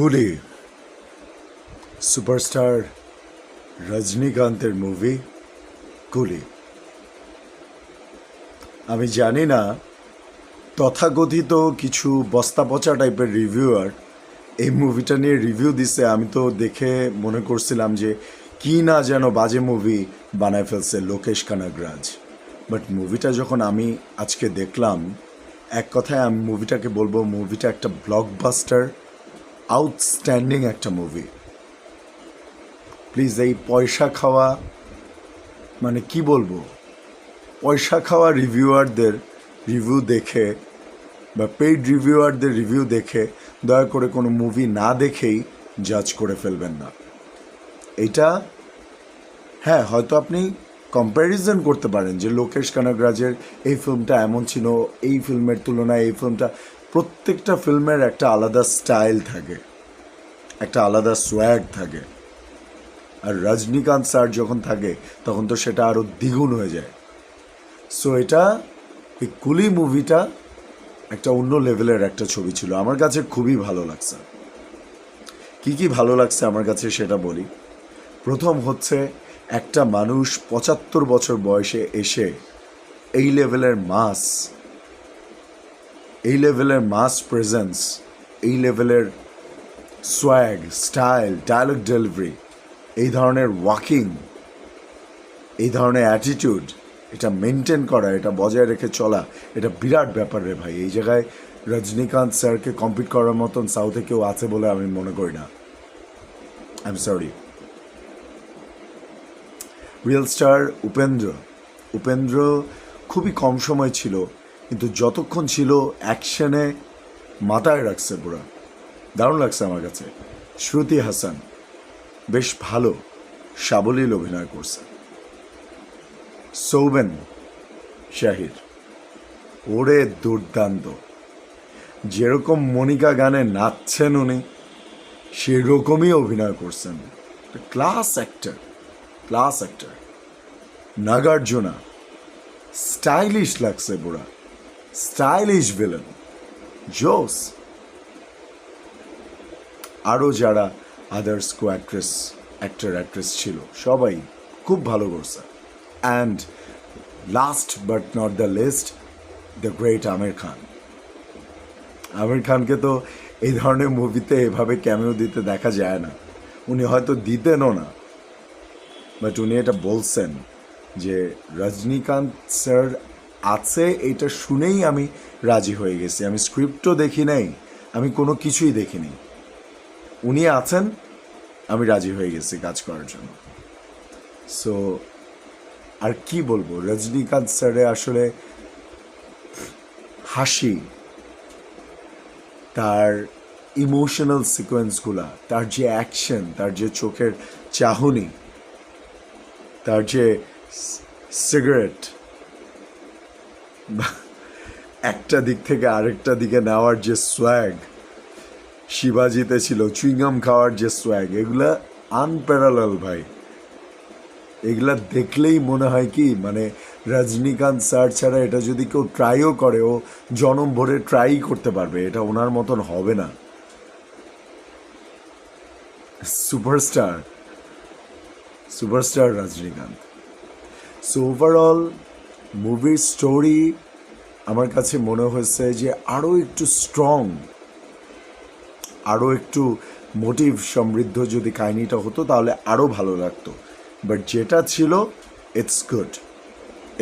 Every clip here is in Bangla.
কুলি সুপারস্টার রজনীকান্তের মুভি কুলি। আমি জানি না তথাকথিত কিছু বস্তা পচা টাইপের রিভিউয়ার এই মুভিটা নিয়ে রিভিউ দিছে। আমি তো দেখে মনে করছিলাম যে কি না যেন বাজে মুভি বানায় ফেলছে লোকেশ কানাগরাজ। বাট মুভিটা যখন আমি আজকে দেখলাম, এক কথায় আমি মুভিটাকে বলবো মুভিটা একটা ব্লকবাস্টার, আউটস্ট্যান্ডিং একটা মুভি। প্লিজ এই পয়সা খাওয়া, মানে কি বলবো, পয়সা খাওয়া রিভিউয়ারদের রিভিউ দেখে বা পেইড রিভিউয়ারদের রিভিউ দেখে দয়া করে কোনো মুভি না দেখেই জাজ করে ফেলবেন না। এটা হ্যাঁ, হয়তো আপনি কম্প্যারিজন করতে পারেন যে লোকেশ কানাগরাজের এই ফিল্মটা এমন ছিল, এই ফিল্মের তুলনায় এই ফিল্মটা, প্রত্যেকটা ফিল্মের একটা আলাদা স্টাইল থাকে, একটা আলাদা সোয়াগ থাকে। আর রজনীকান্ত স্যার যখন থাকে তখন তো সেটা আরও দ্বিগুণ হয়ে যায়। সো এটা এই কুলি মুভিটা একটা অন্য লেভেলের একটা ছবি ছিল। আমার কাছে খুবই ভালো লাগছে। কি কি ভালো লাগছে আমার কাছে সেটা বলি। প্রথম হচ্ছে, একটা মানুষ ৭৫ বছর বয়সে এসে এই লেভেলের মাস প্রেজেন্স, এই লেভেলের সোয়াগ, স্টাইল, ডায়ালগ ডেলিভারি, এই ধরনের ওয়াকিং, এই ধরনের অ্যাটিটিউড, এটা মেনটেন করা, এটা বজায় রেখে চলা, এটা বিরাট ব্যাপার রে ভাই। এই জায়গায় রজনীকান্ত স্যারকে কম্পিট করার মতন সাউথে কেউ আছে বলে আমি মনে করি না। I am sorry. Real star Upendra খুবই কম সময় ছিল, কিন্তু যতক্ষণ ছিল অ্যাকশনে মাথায় রাখছে পুরা, দারুণ লাগছে আমার কাছে। শ্রুতি হাসান বেশ ভালো সাবলীল অভিনয় করছে। সৌবেন শাহির ওরে দুর্দান্ত, যেরকম মনিকা গানে নাচছেন উনি সেরকমই অভিনয় করছেন। Class actor. নাগার্জুনা স্টাইলিশ লাগছে পুরা, স্টাইলিশ ভিলেন, জোস। আরও যারা আদার্স কো অ্যাক্ট্রেস ছিল সবাই খুব ভালো করছে। And last but not the least, the great Aamir খানকে তো এই ধরনের মুভিতে এভাবে ক্যামেও দিতে দেখা যায় না। উনি হয়তো দিতেনও না, বাট উনি এটা বলছেন যে রজনীকান্ত স্যার আছে, এটা শুনেই আমি রাজি হয়ে গেছি। আমি স্ক্রিপ্টও দেখি নাই, আমি কোনো কিছুই দেখিনি, উনি আছেন, আমি রাজি হয়ে গেছি কাজ করার জন্য। সো আর কি বলবো, রজনীকান্ত স্যারে আসলে হাসি, তার ইমোশনাল সিকোয়েন্সগুলা, তার যে অ্যাকশন, তার যে চোখের চাহনি, তার যে সিগারেট একটা দিক থেকে আরেকটা দিকে নেওয়ার যে সোয়াগ, শিবাজিতে ছিল চুইংগাম খাওয়ার যে সোয়াগ, এগুলা আনপ্যারালাল ভাই। এগুলা দেখলেই মনে হয় কি, মানে রজনীকান্ত স্যার ছাড়া এটা যদি কেউ ট্রাইও করে, ও জনম ভরে ট্রাই করতে পারবে, এটা ওনার মতন হবে না। সুপারস্টার রজনীকান্ত। সো ওভারঅল মুভির স্টোরি আমার কাছে মনে হয়েছে যে আরও একটু স্ট্রং, আরও একটু মোটিভ সমৃদ্ধ যদি কাহিনিটা হতো তাহলে আরও ভালো লাগতো। বাট যেটা ছিল, it's good,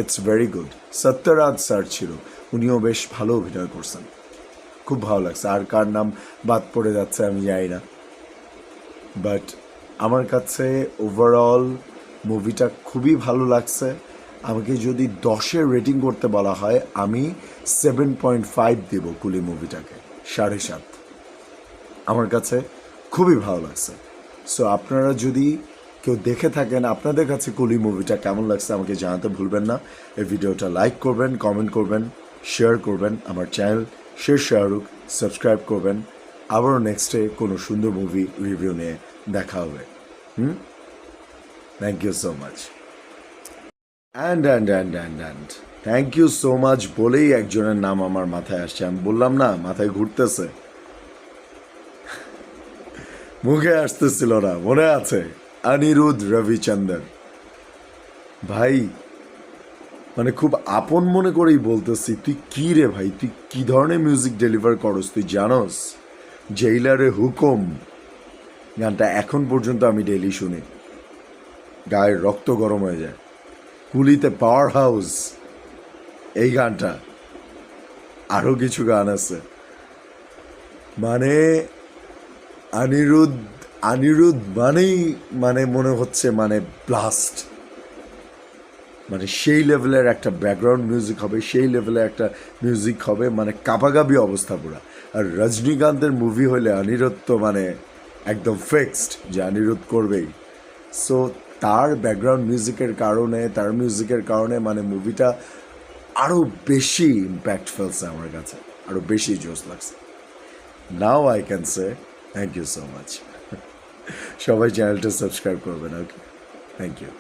it's very good. Sathyaraj sir ছিল, উনিও বেশ ভালো অভিনয় করছেন, খুব ভালো লাগছে। আর কার নাম বাদ পড়ে যাচ্ছে আমি জানি না, বাট আমার কাছে ওভারঅল মুভিটা খুবই ভালো লাগছে। আমাকে যদি 10-এর রেটিং করতে বলা হয়, আমি 7.5 দেব কুলি মুভিটাকে, 7.5। আমার কাছে খুবই ভালো লাগছে। সো আপনারা যদি কেউ দেখে থাকেন, আপনাদের কাছে কুলি মুভিটা কেমন লাগছে আমাকে জানাতে ভুলবেন না। এই ভিডিওটা লাইক করবেন, কমেন্ট করবেন, শেয়ার করবেন। আমার চ্যানেল শের শাহরুখ সাবস্ক্রাইব করবেন। আবারও নেক্সটে কোনো সুন্দর মুভি রিভিউ নিয়ে দেখা হবে। Thank you so much. And thank you so much বলেই একজনের নাম আমার মাথায় আসছে। আমি বললাম না, মাথায় ঘুরতেছে। মুখে আসতেছিল না, মনে আছে? অনিরুদ্ধ রবিচন্দর ভাই, মানে খুব আপন মনে করেই বলতেছি, তুই কি রে ভাই, তুই কি ধরনের মিউজিক ডেলিভার করস তুই জানোস? জেইলারে হুকুম গানটা এখন পর্যন্ত আমি ডেইলি শুনি, গায়ের রক্ত গরম হয়ে যায়। কুলিতে পাওয়ার হাউস, এই গানটা, আরও কিছু গান আছে। মানে অনিরুদ্ধ, অনিরুদ্ধ মানেই মানে মনে হচ্ছে মানে ব্লাস্ট, মানে সেই লেভেলের একটা ব্যাকগ্রাউন্ড মিউজিক হবে, সেই লেভেলের একটা মিউজিক হবে, মানে কাপাকাপি অবস্থা পুরা। আর রজনীকান্তের মুভি হলে অনিরুদ্ধ তো মানে একদম ফিক্সড যে অনিরুদ্ধ করবেই। সো তার ব্যাকগ্রাউন্ড মিউজিকের কারণে, তার মিউজিকের কারণে মানে মুভিটা আরও বেশি ইম্প্যাক্ট ফেলছে আমার কাছে, আরও বেশি জোস লাগছে। Now I can say thank you so much. সবাই চ্যানেলটা সাবস্ক্রাইব করবেন, ওকে, থ্যাংক ইউ।